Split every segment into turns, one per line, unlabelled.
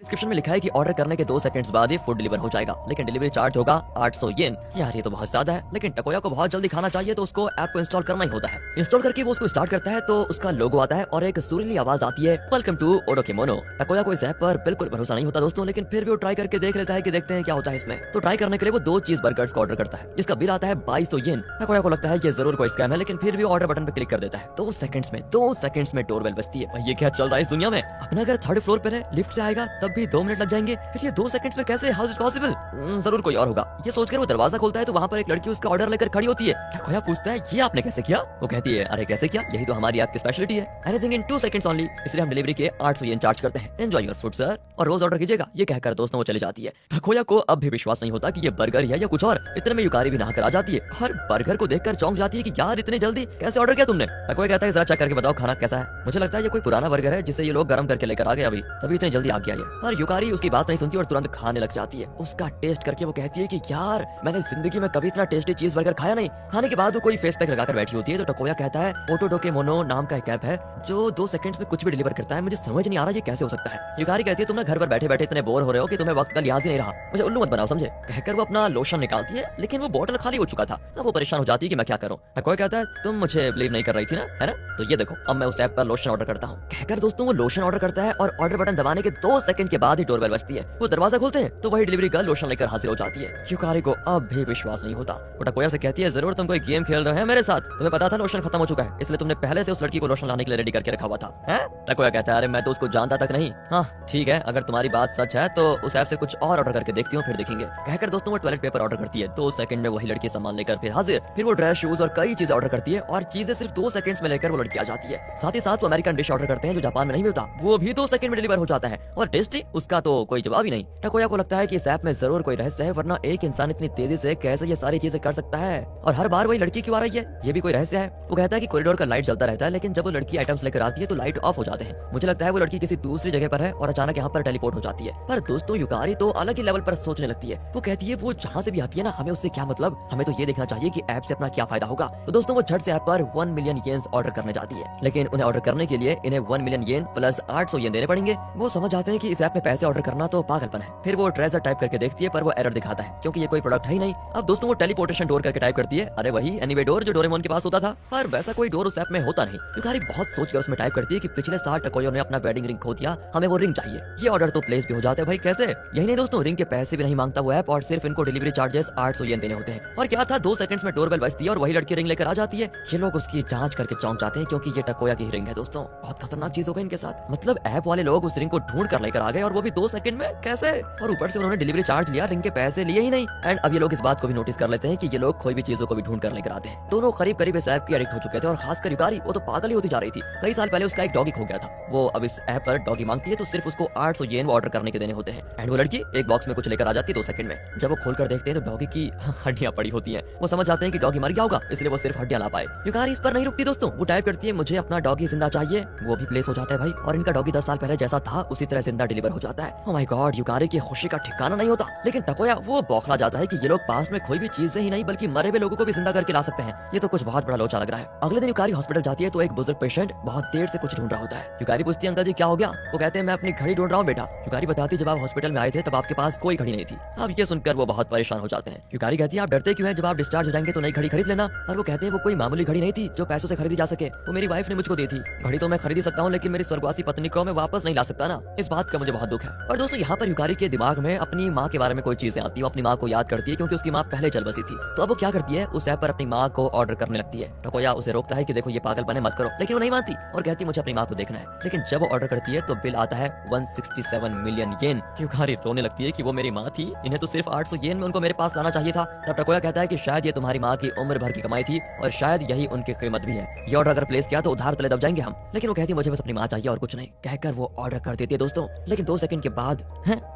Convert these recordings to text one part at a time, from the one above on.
Description में लिखा है कि ऑर्डर करने के 2 सेकंड्स बाद ही फूड डिलीवर हो जाएगा, लेकिन डिलीवरी चार्ज होगा 800 येन। यार ये तो बहुत ज्यादा है, लेकिन टकोया को बहुत जल्दी खाना चाहिए तो उसको ऐप को इंस्टॉल करना ही होता है। इंस्टॉल करके वो उसको स्टार्ट करता है तो उसका लोगो आता है और एक सुरीली आवाज आती है, वेलकम टू ओडोकेमोनो। टकोया को इस ऐप पर बिल्कुल भरोसा नहीं होता दोस्तों, लेकिन फिर भी वो ट्राई करके देख लेता है कि देखते हैं क्या होता है इसमें। तो ट्राई करने के लिए वो 2 चीज बर्गर्स का ऑर्डर करता है, जिसका बिल आता है 2200 येन। टकोया को लगता है ये जरूर कोई स्कैम है, लेकिन फिर भी ऑर्डर बटन पर क्लिक कर देता है। 2 सेकंड्स में डोरबेल बजती है। भाई ये क्या चल रहा है इस दुनिया में? अपना घर 3rd फ्लोर पर है, लिफ्ट से आएगा तब भी 2 मिनट लग जाएंगे, फिर ये 2 सेकंड्स में कैसे? How is it possible? जरूर कोई और होगा। ये सोचकर वो दरवाजा खोलता है तो वहाँ पर एक लड़की उसका ऑर्डर लेकर खड़ी होती है। टकोया पूछता है ये आपने कैसे किया? वो कहती है अरे कैसे किया, यही तो हमारी ऐप की स्पेशलिटी है, एनीथिंग इन 2 सेकंड्स ओनली, इसलिए हम डिलीवरी के 800 येन चार्ज करते हैं। एंजॉय योर फूड सर, और रोज ऑर्डर कीजिएगा। ये कहकर दोस्तों वो चली जाती है। टकोया को अब भी विश्वास नहीं होता कि ये बर्गर है या कुछ और। इतने में युकारी भी नहाकर आ जाती है और बर्गर को देखकर चौंक जाती है कि यार इतने जल्दी कैसे ऑर्डर किया तुमने? टकोया कहता है जरा चेक करके बताओ खाना कैसा है, मुझे लगता है ये कोई पुराना बर्गर है जिसे ये लोग गर्म करके लेकर आ गए अभी, तभी इतनी जल्दी आ गया ये। और युकारी उसकी बात नहीं सुनती और तुरंत खाने लग जाती है। उसका टेस्ट करके वो कहती है कि यार मैंने जिंदगी में कभी इतना टेस्टी चीज बर्गर खाया नहीं। खाने के बाद वो कोई फेस पैक लगाकर बैठी होती है तो टकोया कहता है ओटोडोकेमोनो नाम का एक ऐप है जो 2 सेकंड्स में कुछ भी डिलीवर करता है, मुझे समझ नहीं आ रहा ये कैसे हो सकता है। युकारी कहती है तुम ना घर पर बैठे बैठे इतने बोर हो रहे हो कि तुम्हें वक्त का लिहाज ही नहीं रहा, मुझे उल्लू मत बनाओ समझे। कहकर वो अपना लोशन निकालती है, लेकिन वो बोतल खाली हो चुका था। अब वो परेशान हो जाती है कि मैं क्या करूं। टकोया कहता है तुम मुझे बिलीव नहीं कर रही थी ना, है ना? तो ये देखो अब मैं उस ऐप पर लोशन ऑर्डर करता हूँ। कहकर दोस्तों वो लोशन ऑर्डर करता है और ऑर्डर बटन दबाने के 2 सेकंड के बाद ही डोरबेल बजती है। वो दरवाजा खोलते हैं तो वही डिलीवरी गर्ल लोशन लेकर हाजिर हो जाती है। युकारी को अब भी विश्वास नहीं होता। वो टकोया से कहती है जरूर तुम कोई गेम खेल रहे हैं मेरे साथ, तुम्हें पता था लोशन खत्म हो चुका है, इसलिए तुमने पहले से उस लड़की को लोशन लाने के लिए रेडी करके रखा हुआ था, हैं? टकोया कहता है अरे मैं तो उसको जानता तक नहीं। हाँ ठीक है, अगर तुम्हारी बात सच है तो उस ऐप से कुछ और ऑर्डर करके देखती हूँ फिर देखेंगे। कहकर दोस्तों वो टॉयलेट पेपर ऑर्डर करती है। 2 सेकंड में वही लड़की सामान लेकर फिर हाजिर। फिर वो ड्रेस शूज और कई चीजें ऑर्डर करती है और चीजें सिर्फ 2 सेकंड्स में लेकर वो लड़की आ जाती है। साथ ही साथ वो अमेरिकन डिश ऑर्डर करते हैं जो जापान में नहीं मिलता, वो भी 2 सेकंड में डिलीवर हो जाता है। और टेस्टी उसका तो कोई जवाब ही नहीं। टकोया को लगता है कि इस ऐप में जरूर कोई रहस्य है, वरना एक इंसान इतनी तेजी से कैसे ये सारी चीजें कर सकता है और हर बार वही लड़की क्यों आ रही है, ये भी कोई रहस्य है। वो कहता है कि कॉरिडोर का लाइट जलता रहता है, लेकिन जब वो लड़की आइटम्स लेकर आती है तो लाइट ऑफ हो जाते हैं। मुझे लगता है वो लड़की किसी दूसरी जगह पर है और अचानक यहाँ पर टेलीपोर्ट हो जाती है। पर दोस्तों युकारी तो अलग ही लेवल पर सोचने लगती है। वो कहती है वो जहाँ से भी आती है ना, हमें उससे क्या मतलब, हमें तो ये देखना चाहिए कि ऐप से अपना क्या फायदा होगा। तो दोस्तों वो झट से ऐप पर 1 मिलियन येन ऑर्डर करने जाती है, लेकिन उन्हें ऑर्डर करने के लिए इन्हें 1 मिलियन येन प्लस 800 येन देने पड़ेंगे। वो समझ जाते हैं कि इस ऐप में पैसे ऑर्डर करना तो पागलपन है। फिर वो ट्रेजर टाइप करके देखती है पर वो एरर दिखाता है क्योंकि ये कोई प्रोडक्ट है ही नहीं। अब दोस्तों वो टेलीपोर्टेशन डोर करके टाइप करती है, अरे वही एनीवे डोर जो डोरेमोन के पास होता था, पर वैसा कोई डोर उस ऐप में होता नहीं। युकारी बहुत सोच कर उसमें टाइप करती है कि पिछले साल टकोया ने अपना वेडिंग रिंग खो दिया, हमें वो रिंग चाहिए। ये ऑर्डर तो प्लेस भी हो जाता है। भाई कैसे? यही नहीं दोस्तों, रिंग के पैसे भी नहीं मांगता वो ऐप और सिर्फ इनको डिलीवरी चार्जेस 800 येन देने होते हैं। और क्या था, 2 सेकंड्स में डोरबेल बजती है और वही लड़की रिंग लेकर आ जाती है। ये लोग उसकी जांच करके चौंक जाते हैं क्योंकि ये टकोया की रिंग है दोस्तों। बहुत खतरनाक चीज हो गई इनके साथ, मतलब ऐप वाले लोग उस रिंग को ढूंढ कर लेकर आ गए और वो भी 2 सेकंड में, कैसे? और ऊपर से उन्होंने डिलीवरी चार्ज लिया, रिंग के पैसे लिए ही नहीं। एंड अब ये लोग इस बात को भी नोटिस कर लेते हैं कि ये लोग कोई भी चीजों को भी ढूंढ कर लेकर आते हैं। दोनों करीब करीब इस ऐप की एडिक्ट हो चुके थे और खासकर युकारी, वो तो पागल ही होती जा रही थी। कई साल पहले उसका एक डॉगी खो गया था, वो अब इस ऐप पर डॉगी मांगती है तो सिर्फ उसको 800 येन वो ऑर्डर करने के देने होते हैं। एंड वो लड़की एक बॉक्स में कुछ लेकर आ जाती है 2 सेकंड में। जब वो खोलकर देखते हैं तो डॉगी की हड्डियां पड़ी होती हैं। वो समझ जाते हैं कि डॉगी मर गया होगा, इसलिए वो सिर्फ हड्डियां ला पाए। युकारी इस पर नहीं रुकती दोस्तों, वो टाइप करती है मुझे अपना डॉगी जिंदा चाहिए। वो भी प्लेस हो जाता है भाई, और इनका डॉगी 10 साल पहले जैसा था उसी तरह जिंदा डिलीवर हो जाता है। ओह माय गॉड, युकारी की खुशी का ठिकाना नहीं होता। लेकिन टकोया वो बौखला जाता है कि ये लोग पास में कोई भी चीजें ही नहीं बल्कि मरे हुए लोगों को भी जिंदा करके ला सकते हैं। ये तो कुछ बहुत बड़ा लोचा लग रहा है। अगले दिन युकारी हॉस्पिटल जाती है तो एक बुजुर्ग पेशेंट बहुत देर से कुछ ढूंढ रहा होता है। युकारी पूछती है अंकल जी क्या हो गया? वो कहते हैं मैं अपनी घड़ी ढूंढ रहा हूँ बेटा। युकारी बताती है जब आप हॉस्पिटल में आए थे तब आपके पास कोई घड़ी नहीं थी। अब ये सुनकर वो बहुत परेशान हो जाते हैं। युकारी कहती है आप डरते क्यों हैं, जब आप डिस्चार्ज हो जाएंगे तो नई घड़ी खरीद लेना। और वो कहते हैं वो कोई मामूली घड़ी नहीं थी जो पैसों से खरीदी जा सके, वो मेरी वाइफ ने मुझको दी थी। घड़ी तो मैं खरीद सकता हूँ लेकिन मेरी स्वर्गवासी पत्नी को मैं वापस नहीं ला सकता ना, इस बात का मुझे बहुत दुख है। और दोस्तों यहाँ पर युकारी के दिमाग में अपनी माँ के बारे में कोई चीजें आती है। वो अपनी माँ को याद करती है क्योंकि उसकी माँ पहले चल बसी थी। तो अब वो क्या करती है, उस ऐप पर अपनी माँ को ऑर्डर करने लगती है। टकोया उसे रोकता है कि देखो ये पागलपन है, मत करो, लेकिन वो नहीं मानती और कहती मुझे अपनी माँ को देखना है। लेकिन जब वो ऑर्डर करती है तो बिल आता है 167 मिलियन येन। युकारी रोने लगती है कि वो मेरी माँ थी, इन्हें तो सिर्फ 800 येन में उनको मेरे पास लाना चाहिए था। तब टकोया कहता है कि शायद ये तुम्हारी माँ की उम्र भर की कमाई थी और शायद यही उनकी कीमत भी है। ये ऑर्डर अगर प्लेस किया तो उधार तले दब जाएंगे हम। लेकिन वो कहती है मुझे बस अपनी माँ चाहिए और कुछ नहीं, कहकर वो ऑर्डर कर देती है दोस्तों। लेकिन 2 सेकंड के बाद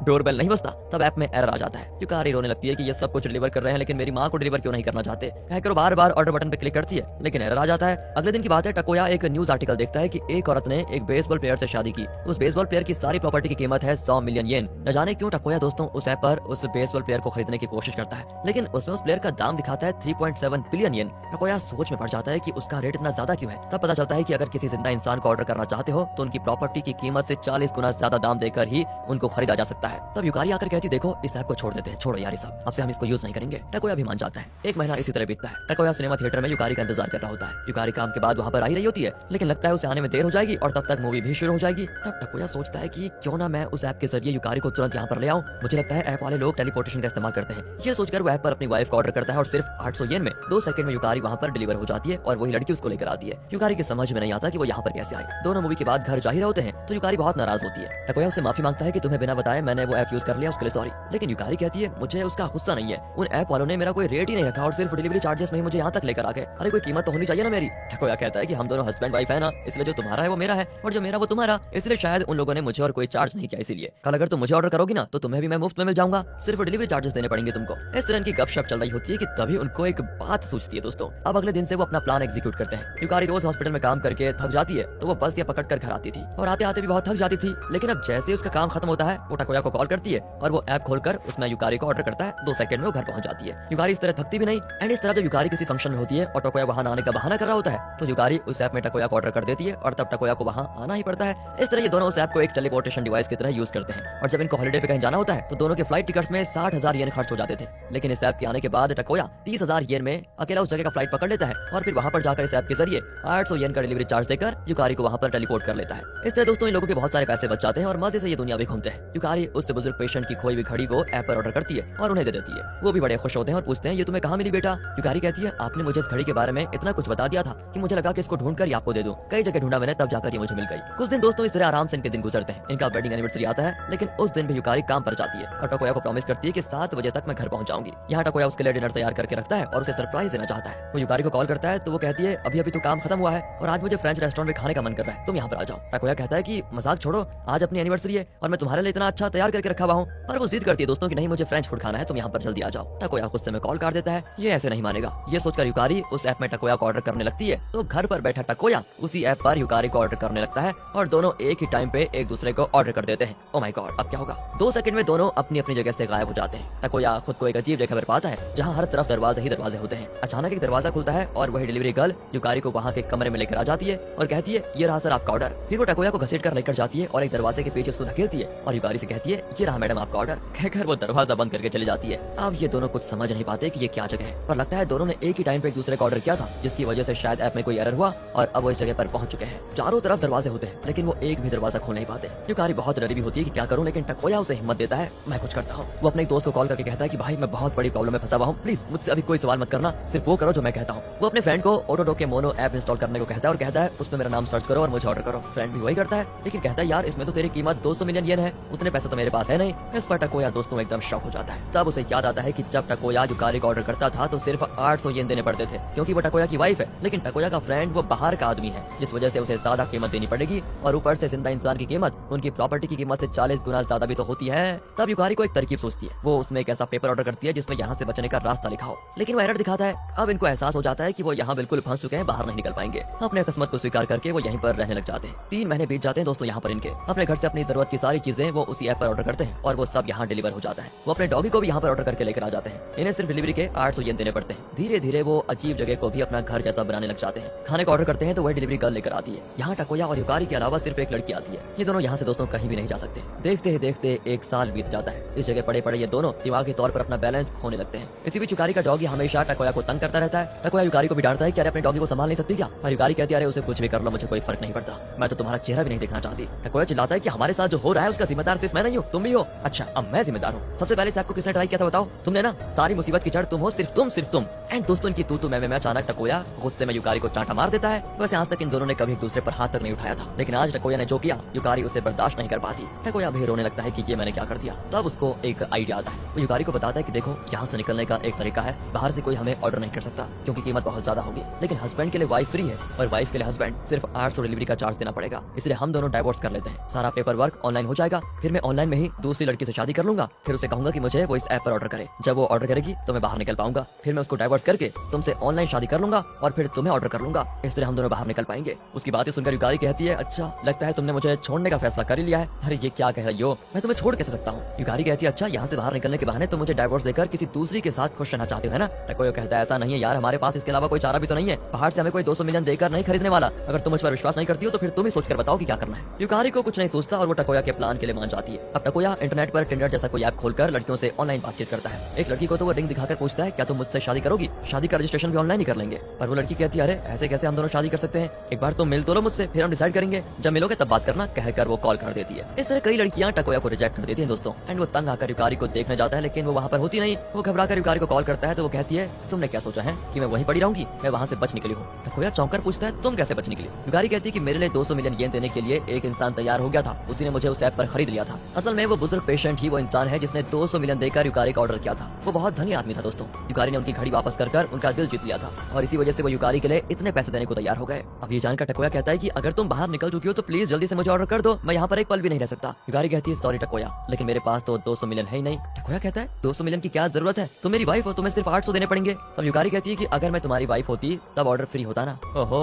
डोरबेल नहीं बजता, तब ऐप में एरर आ जाता है। युकारी रोने लगती है कि ये सब कुछ डिलीवर कर रहे हैं लेकिन मेरी माँ को डिलीवर क्यों नहीं करना चाहते, कहकर वो बार बार ऑर्डर बटन पे क्लिक करती है लेकिन एरर आ जाता है। अगले दिन की बात है, टकोया एक न्यूज आर्टिकल देखता है कि एक औरत ने एक बेसबॉल प्लेयर से शादी की। उस बेसबॉल प्लेयर की सारी प्रॉपर्टी की कीमत है 100 मिलियन येन। न जाने क्यों टकोया दोस्तों उस ऐप पर उस बेसबॉल प्लेयर को खरीदने की कोशिश करता है, लेकिन उसमें उस प्लेयर का दाम दिखाता है 3.7 बिलियन येन। टकोया सोच में पड़ जाता है कि उसका रेट इतना ज्यादा क्यों है। तब पता चलता है कि अगर किसी जिंदा इंसान को ऑर्डर करना चाहते हो तो उनकी प्रॉपर्टी की कीमत से 40 गुना ज्यादा दाम देकर कर ही उनको खरीदा जा सकता है। तब युकारी आकर कहती देखो इस ऐप को छोड़ देते हैं, छोड़ो यार, सब अब से हम इसको यूज नहीं करेंगे। टकोया भी मान जाता है। एक महीना इसी तरह बीतता है। टकोया सिनेमा थिएटर में युकारी का इंतजार कर रहा होता है। युकारी काम के बाद वहाँ पर आ ही रही होती है, लेकिन लगता है उसे आने में देर हो जाएगी और तब तक मूवी भी शुरू हो जाएगी। तब टकोया सोचता है कि क्यों ना मैं उस ऐप के जरिए युकारी को तुरंत यहाँ पर ले आऊं। मुझे लगता है ऐप वाले लोग टेलीपोर्टेशन का इस्तेमाल करते हैं। ये सोचकर वो ऐप पर अपनी वाइफ को ऑर्डर करता है और सिर्फ 800 येन में 2 सेकंड में युकारी वहाँ पर डिलीवर हो जाती है और वही लड़की उसको लेकर आती है। युकारी की समझ में नहीं आता कि वो यहाँ पर कैसे आए। दोनों मूवी के बाद घर जा ही रहे होते हैं तो युकारी बहुत नाराज होती है। टकोया उससे माफी मांगता है कि तुम्हें बिना बताए मैंने वो ऐप यूज कर लिया, उसके लिए सॉरी। लेकिन युकारी कहती है मुझे उसका गुस्सा नहीं है, उन ऐप वालों ने मेरा कोई रेट ही नहीं रखा और सिर्फ डिलीवरी चार्जेस में ही मुझे यहाँ तक लेकर आ गए। अरे कोई कीमत तो होनी चाहिए ना मेरी। टकोया कहता है कि हम दोनों हस्बैंड वाइफ है ना, इसलिए जो तुम्हारा है वो मेरा है और जो मेरा वो तुम्हारा, इसलिए शायद उन लोगों ने मुझे और कोई चार्ज नहीं किया। इसीलिए कल अगर तुम मुझे ऑर्डर करोगी ना तो तुम्हें भी मैं मुफ्त में मिल जाऊंगा, सिर्फ डिलीवरी चार्जेस देने पड़ेंगे तुमको। इस तरह की गपशप चल रही होती है कि तभी उनको एक बात सूझती है दोस्तों। अब अगले दिन से वो अपना प्लान एग्जीक्यूट करते हैं। युकारी रोज हॉस्पिटल में काम करके थक जाती है तो वो बस या पकड़ कर घर आती थी और आते आते भी बहुत थक जाती थी। लेकिन अब जैसे ही उसका काम खत्म होता है वो टकोया को कॉल करती है और वो ऐप खोलकर उसमें युकारी को ऑर्डर करता है। 2 सेकंड में वो घर पहुंच जाती है। युकारी इस तरह थकती भी नहीं। एंड इस तरह जब युकारी किसी फंक्शन में होती है और टकोया वहां आने का बहाना कर रहा होता है तो युकारी उस ऐप में टकोया को ऑर्डर कर देती है और तब टकोया को वहां आना ही पड़ता है। इस तरह ये दोनों उस ऐप को एक टेलीपोर्टेशन डिवाइस की तरह यूज करते हैं और जब इनको हॉलिडे पे कहीं जाना होता है तो दोनों के फ्लाइट टिकट्स में 60,000 येन खर्च हो जाते थे। लेकिन इस ऐप के आने के बाद टकोया 30,000 येन में अकेला उस जगह का फ्लाइट पकड़ लेता है और फिर वहां पर जाकर इस ऐप के जरिए 800 येन का डिलीवरी चार्ज देकर युकारी को वहां पर टेलीपोर्ट कर लेता है। इस तरह दोस्तों इन लोगों के बहुत सारे पैसे बच जाते हैं और मजे से ये दुनिया भी घूमते हैं। युकारी उस बुजुर्ग पेशेंट की खोई हुई घड़ी को ऐप पर ऑर्डर करती है और उन्हें दे देती है। वो भी बड़े खुश होते हैं और पूछते हैं ये तुम्हें कहाँ मिली बेटा। युकारी कहती है आपने मुझे इस घड़ी के बारे में इतना कुछ बता दिया था कि मुझे लगा कि इसको ढूंढ कर ही आपको दे दूं। कई जगह ढूंढा मैंने तब जाकर ये मुझे मिल गई। कुछ दिन दोस्तों इस तरह आराम से इनके दिन गुजरते हैं। इनका वेडिंग एनिवर्सरी आता है लेकिन उस दिन भी युकारी काम पर जाती है और टकोया को प्रॉमिस करती है कि 7 बजे तक मैं घर पहुंच जाऊंगी। यहाँ टकोया उसके लिए डिनर तैयार करके रखता है और उसे सरप्राइज देना चाहता है। वो युकारी को कॉल करता है तो वो कहती है अभी अभी तो काम खत्म हुआ है और आज मुझे फ्रेंच रेस्टोरेंट में खाने का मन कर रहा है, तुम यहाँ पर आ जाओ। टकोया कहता है कि मजाक छोड़ो, आज अपनी एनिवर्सरी है और मैं तुम्हारे लिए इतना अच्छा तैयार करके रखा हुआ हूँ। और वो जिद करती है दोस्तों कि नहीं मुझे फ्रेंच फूड खाना है, तुम यहाँ पर जल्दी आ जाओ। टकोया गुस्से में कॉल काट देता है। ये ऐसे नहीं मानेगा। ये सोचकर युकारी उस ऐप में टकोया को ऑर्डर करने लगती है तो घर पर बैठा टकोया उसी ऐप पर युकारी को ऑर्डर करने लगता है और दोनों एक ही टाइम पे एक दूसरे को ऑर्डर कर देते हैं। ओ माय गॉड, अब क्या होगा। 2 सेकंड में दोनों अपनी अपनी जगह से गायब हो जाते हैं। टकोया खुद को एक अजीब जगह पर पाता है जहाँ हर तरफ दरवाजे ही दरवाजे होते हैं। अचानक एक दरवाजा खुलता है और वही डिलीवरी गर्ल युकारी को वहाँ के कमरे में लेकर आ जाती है और कहती है ये रहा सर आपका ऑर्डर। फिर वो टकोया को घसीट कर लेकर जाती है और एक दरवाजे के पीछे उसको धकेलती है और युकारी से कहती है ये रहा मैडम आपका ऑर्डर, कहकर वो दरवाजा बंद करके चली जाती है। अब ये दोनों कुछ समझ नहीं पाते कि ये क्या जगह है, पर लगता है दोनों ने एक ही टाइम पे एक दूसरे का ऑर्डर किया था जिसकी वजह से शायद ऐप में कोई एरर हुआ और अब वो इस जगह पर पहुंच चुके हैं। चारों तरफ दरवाजे होते हैं लेकिन वो एक भी दरवाजा खोल नहीं पाते। युकारी बहुत डरी भी होती है कि क्या करूं, लेकिन टकोया उसे हिम्मत देता है मैं कुछ करता हूँ। वो अपने दोस्त को कॉल करके कहता है कि भाई मैं बहुत बड़ी प्रॉब्लम में फंसा हुआ हूँ, प्लीज मुझसे अभी कोई सवाल मत करना, सिर्फ वो करो जो मैं कहता हूँ। वो अपने फ्रेंड को ऑटोडॉक के मोनो ऐप इंस्टॉल करने को कहता है और कहता है उसमें मेरा नाम सर्च करो और मुझे ऑर्डर करो। फ्रेंड भी वही करता है लेकिन कहता है यार इसमें तो तेरी कीमत 200 मिलियन येन है, उतने पैसे तो मेरे पास है नहीं। इस पर टकोया दोस्तों एकदम शॉक हो जाता है। तब उसे याद आता है कि जब टकोया युकारी को ऑर्डर करता था तो सिर्फ 800 येन देने पड़ते थे क्योंकि वो टकोया की वाइफ है, लेकिन टकोया का फ्रेंड वो बाहर का आदमी है जिस वजह से उसे ज्यादा कीमत देनी पड़ेगी और ऊपर से जिंदा इंसान की कीमत उनकी प्रॉपर्टी की कीमत से 40 गुना ज्यादा भी तो होती है। तब युकारी को एक तरकीब सोचती है। वो उसमें एक ऐसा पेपर ऑर्डर करती है जिसमें यहाँ से बचने का रास्ता लिखा हो, लेकिन वो एरर दिखाता है। अब इनको एहसास हो जाता है कि वो यहाँ बिल्कुल फंस चुके हैं, बाहर नहीं निकल पाएंगे। अपने किस्मत को स्वीकार करके वो यहीं पर रहने लग जाते हैं। 3 महीने बीत जाते हैं दोस्तों यहाँ पर इनके। अपने घर से अपनी जरूरत की सारी चीजें वो उसी ऐप पर ऑर्डर करते हैं और वो सब यहाँ डिलीवर हो जाता है। वो अपने डॉगी को भी यहाँ पर ऑर्डर करके लेकर आ जाते हैं। इन्हें सिर्फ डिलीवरी के 800 येन देने पड़ते हैं। धीरे धीरे वो अजीब जगह को भी अपना घर जैसा बनाने लग जाते हैं। खाने को ऑर्डर करते हैं तो वह डिलीवरी गर्ल लेकर आती है। यहाँ टकोया और युकारी के अलावा सिर्फ एक लड़की आती है। ये दोनों यहाँ से दोस्तों कहीं भी नहीं जा सकते। देखते ही देखते 1 साल बीत जाता है। इस जगह पड़े पड़े ये दोनों दिमागी तौर पर अपना बैलेंस खोने लगते हैं। इसी बीच युकारी का डॉगी हमेशा टकोया को तंग करता रहता है। टकोया युकारी को भी डांटता है कि अरे अपने डॉगी को संभाल नहीं सकती क्या। और युकारी कहती है अरे उसे कुछ भी कर लो, मुझे कोई फर्क नहीं पड़ता, मैं तो तुम्हारा चेहरा भी नहीं देखना चाहती। टकोया चिल्लाता है कि हमारे साथ जो हो रहा है उसका जिम्मेदार सिर्फ मैं नहीं हूँ, तुम भी हो। अच्छा अब मैं जिम्मेदार हूँ। सबसे पहले इस ऐप को किसने ट्राई किया था बताओ, तुमने ना। सारी मुसीबत की जड़ तुम हो, सिर्फ तुम। एंड दोस्तों इनकी तू मैं अचानक टकोया गुस्से में युकारी को चांटा मार देता है। वैसे आज तक इन दोनों ने कभी एक दूसरे पर हाथ तक नहीं उठाया था, लेकिन आज टकोया ने जो किया युकारी उसे बर्दाश्त नहीं कर पाती। टकोया भी रोने लगता है कि ये मैंने क्या कर दिया। तब उसको एक आइडिया आता है। वो युकारी को बताता है कि देखो यहाँ से निकलने का एक तरीका है, बाहर से कोई हमें ऑर्डर नहीं कर सकता क्योंकि कीमत बहुत ज्यादा होगी, लेकिन हस्बैंड के लिए वाइफ फ्री है और वाइफ के लिए हस्बैंड सिर्फ 800 डिलीवरी का चार्ज देना पड़ेगा। इसलिए हम दोनों डाइवोर्स कर लेते हैं, सारा पेपर वर्क ऑनलाइन हो जाएगा, फिर मैं ऑनलाइन में ही दूसरी लड़की से शादी कर लूंगा, फिर उसे कहूंगा कि मुझे वो इस ऐप पर ऑर्डर करे। जब वो ऑर्डर करेगी तो मैं बाहर निकल पाऊंगा, फिर मैं उसको डाइवोर्स करके तुमसे ऑनलाइन शादी कर लूंगा और फिर तुम्हें ऑर्डर कर लूंगा। इस तरह हम दोनों बाहर निकल पाएंगे। उसकी बातें सुनकर युकारी कहती है अच्छा लगता है तुमने मुझे छोड़ने का फैसला कर ही लिया है। अरे ये क्या कह रही हो, मैं तुम्हें छोड़ कैसे सकता हूँ। युकारी कहती है अच्छा यहाँ से बाहर निकलने के बहाने तुम मुझे डाइवोर्स देकर किसी दूसरी के साथ खुश रहना चाहते हो है ना। टकोया कहता है ऐसा नहीं है यार, हमारे पास इसके अलावा कोई चारा भी तो नहीं है, बाहर से हमें कोई 200 मिलियन देकर नहीं खरीदने वाला। अगर तुम मुझ पर विश्वास नहीं करती हो तो फिर तुम ही सोचकर बताओ कि क्या करना है। युकारी को कुछ नहीं सोचता और वो टकोया टकोया के प्लान के लिए मान जाती है। अब टकोया इंटरनेट पर टिंडर जैसा कोई ऐप खोलकर लड़कियों से ऑनलाइन बातचीत करता है। एक लड़की को तो वो रिंग दिखाकर पूछता है, क्या तुम मुझसे शादी करोगी? शादी का रजिस्ट्रेशन भी ऑनलाइन ही कर लेंगे। पर वो लड़की कहती है, अरे ऐसे कैसे हम दोनों शादी कर सकते हैं, एक बार तुम मिल तो लो मुझसे, फिर हम डिसाइड करेंगे, जब मिलोगे तब बात करना, कहकर वो कॉल कर देती है। इस तरह कई लड़कियां टकोया को रिजेक्ट कर देती हैं दोस्तों। एंड वो तंग आकर युकारी को देखने जाता है, लेकिन वो वहाँ पर होती नहीं। वो घबराकर युकारी को कॉल करता है तो वो कहती है, तुमने क्या सोचा है कि मैं वहीं पड़ी रहूंगी? मैं वहाँ से बच निकली हूँ। टकोया चौंकर पूछता है, तुम कैसे बच निकली? युकारी कहती है कि मेरे लिए 200 मिलियन येन देने के लिए एक इंसान तैयार हो गया था, उसी ने मुझे उस ऐप पर खरीद लिया था। असल में वो बुजुर्ग पेशेंट ही वो इंसान है जिसने 200 मिलियन देकर युकारी का ऑर्डर किया था। वो बहुत धनी आदमी था दोस्तों। युकारी ने उनकी घड़ी वापस कर उनका दिल जीत लिया था और इसी वजह से वो युकारी के लिए इतने पैसे देने को तैयार हो गए। अब ये जानकर टकोया कहता है कि अगर तुम बाहर निकल चुकी हो तो प्लीज जल्दी से मुझे ऑर्डर कर दो, मैं यहाँ पर एक पल भी नहीं रह सकता। युकारी कहती है, सॉरी टकोया, लेकिन मेरे पास तो 200 मिलियन है ही नहीं। टकोया कहता है, 200 मिलियन की क्या जरूरत है, तुम मेरी वाइफ हो, तुम्हें सिर्फ 800 देने पड़ेंगे। तब युकारी कहती है कि अगर मैं तुम्हारी वाइफ होती तब ऑर्डर फ्री होता ना। ओहो,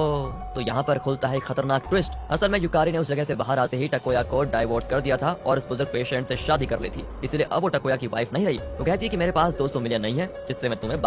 तो यहाँ पर खुलता है खतरनाक ट्विस्ट। असल में युकारी ने उस जगह से बाहर आते ही टकोया को डाइवोर्स कर दिया था और उस बुजुर्ग पेशेंट से शादी कर ली थी, इसलिए अब वो टकोया की वाइफ नहीं रही। वो कहती है कि मेरे पास 200 मिलियन नहीं है जिससे मैं तुम्हें